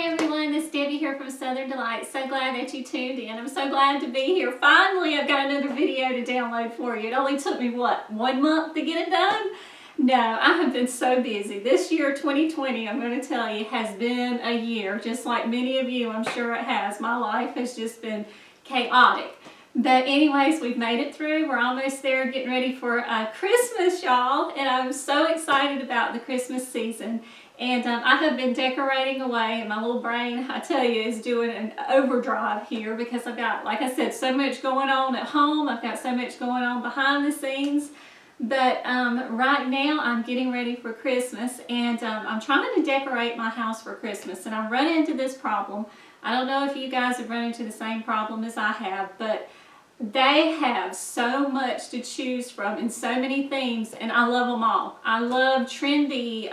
everyone, this is Debbie here from Southern Delight. So glad that you tuned in. I'm so glad to be here. Finally, I've got another video to download for you. It only took me, what, 1 month to get it done? No, I have been so busy. This year, 2020, I'm going to tell you, has been a year. Just like many of you, I'm sure it has. My life has just been chaotic. But anyways, we've made it through. We're almost there, getting ready for Christmas, y'all. And I'm so excited about the Christmas season. And I have been decorating away, and my little brain, I tell you, is doing an overdrive here because I've got, like I said, so much going on at home. I've got so much going on behind the scenes. But right now, I'm getting ready for Christmas, and I'm trying to decorate my house for Christmas. And I've run into this problem. I don't know if you guys have run into the same problem as I have, but they have so much to choose from and so many themes, and I love them all. I love trendy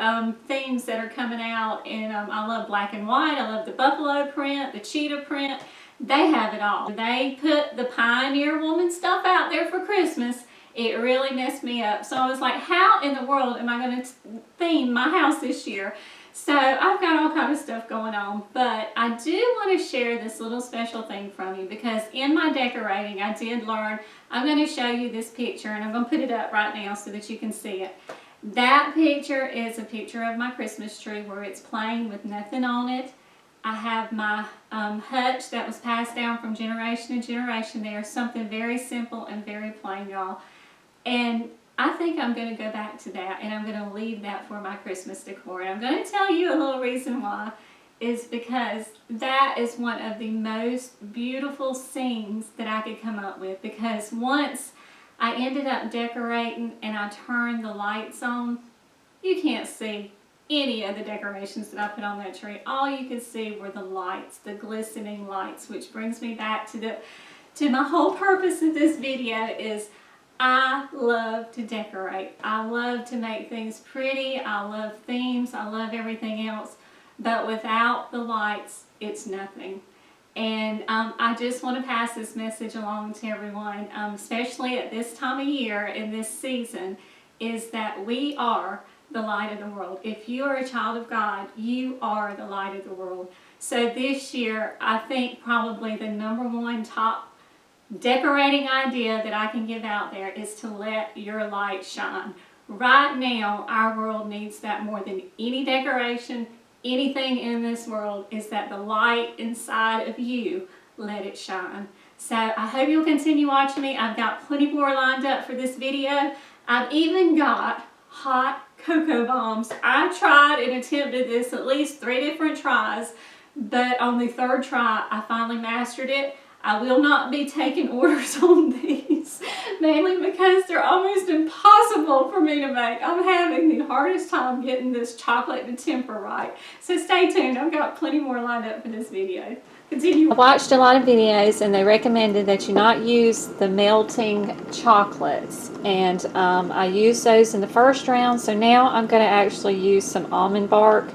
themes that are coming out, and I love black and white. I love the buffalo print, the cheetah print. They have it all. They put the Pioneer Woman stuff out there for Christmas. It really messed me up. So I was like, how in the world am I going to theme my house this year? So I've got all kinds of stuff going on, but I do want to share this little special thing from you because in my decorating I did learn. I'm going to show you this picture, and I'm going to put it up right now so that you can see it. That picture is a picture of my Christmas tree where it's plain with nothing on it. I have my hutch that was passed down from generation to generation there. Something very simple and very plain, y'all. And I think I'm going to go back to that, and I'm going to leave that for my Christmas decor. And I'm going to tell you a little reason why, is because that is one of the most beautiful scenes that I could come up with. Because once I ended up decorating and I turned the lights on, you can't see any of the decorations that I put on that tree. All you could see were the lights, the glistening lights, which brings me back to my whole purpose of this video is I love to decorate. I love to make things pretty. I love themes. I love everything else. But without the lights, it's nothing. And I just want to pass this message along to everyone, especially at this time of year in this season, is that we are the light of the world. If you are a child of God, you are the light of the world. So this year, I think probably the #1 top decorating idea that I can give out there is to let your light shine. Right now, our world needs that more than any decoration, anything in this world, is that the light inside of you, let it shine. So I hope you'll continue watching me. I've got plenty more lined up for this video. I've even got hot cocoa bombs. I tried and attempted this at least 3 different tries, but on the 3rd try, I finally mastered it. I will not be taking orders on these, mainly because they're almost impossible for me to make. I'm having the hardest time getting this chocolate to temper right. So stay tuned. I've got plenty more lined up for this video. Continue. I watched a lot of videos, and they recommended that you not use the melting chocolates. And I used those in the first round, so now I'm going to actually use some almond bark.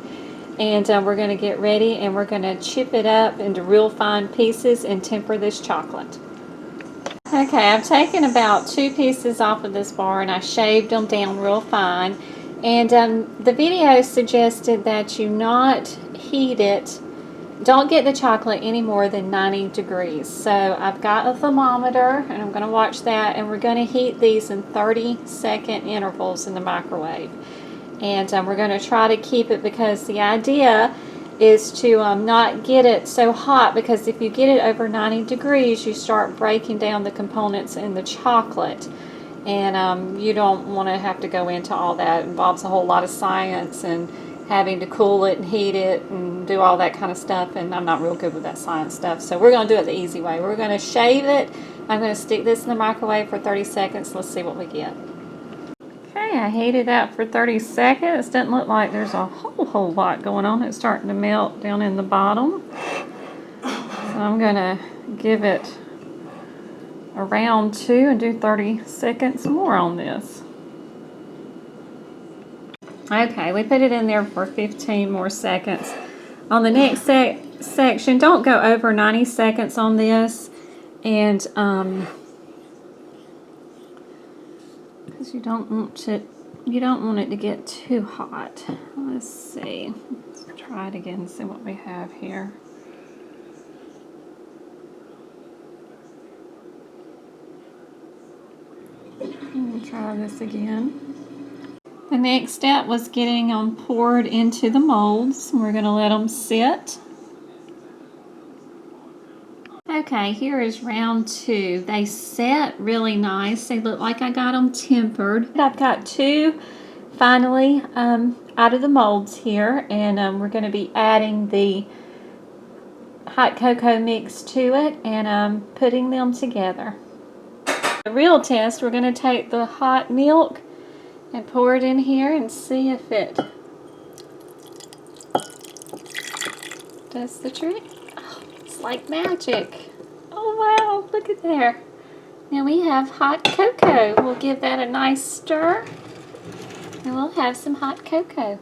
And we're going to get ready, and we're going to chip it up into real fine pieces and temper this chocolate. Okay, I've taken about 2 pieces off of this bar, and I shaved them down real fine. And the video suggested that you not heat it. Don't get the chocolate any more than 90 degrees. So I've got a thermometer, and I'm going to watch that, and we're going to heat these in 30-second intervals in the microwave. And we're going to try to keep it, because the idea is to not get it so hot, because if you get it over 90 degrees, you start breaking down the components in the chocolate. And you don't want to have to go into all that. It involves a whole lot of science and having to cool it and heat it and do all that kind of stuff. And I'm not real good with that science stuff. So we're going to do it the easy way. We're going to shave it. I'm going to stick this in the microwave for 30 seconds. Let's see what we get. Okay, I heated up for 30 seconds. Doesn't look like there's a whole lot going on. It's starting to melt down in the bottom. So I'm going to give it a round 2 and do 30 seconds more on this. Okay, we put it in there for 15 more seconds. On the next section, don't go over 90 seconds on this. And because you don't want it to get too hot. Let's see. Let's try try it again and see what we have here. We'll try this again. The next step was getting them poured into the molds. We're going to let them sit. Okay, here is round 2. They set really nice. They look like I got them tempered. I've got 2 finally out of the molds here, and we're going to be adding the hot cocoa mix to it and putting them together. The real test, we're going to take the hot milk and pour it in here and see if it does the trick. Oh, it's like magic. Oh wow, look at there. Now we have hot cocoa. We'll give that a nice stir and we'll have some hot cocoa.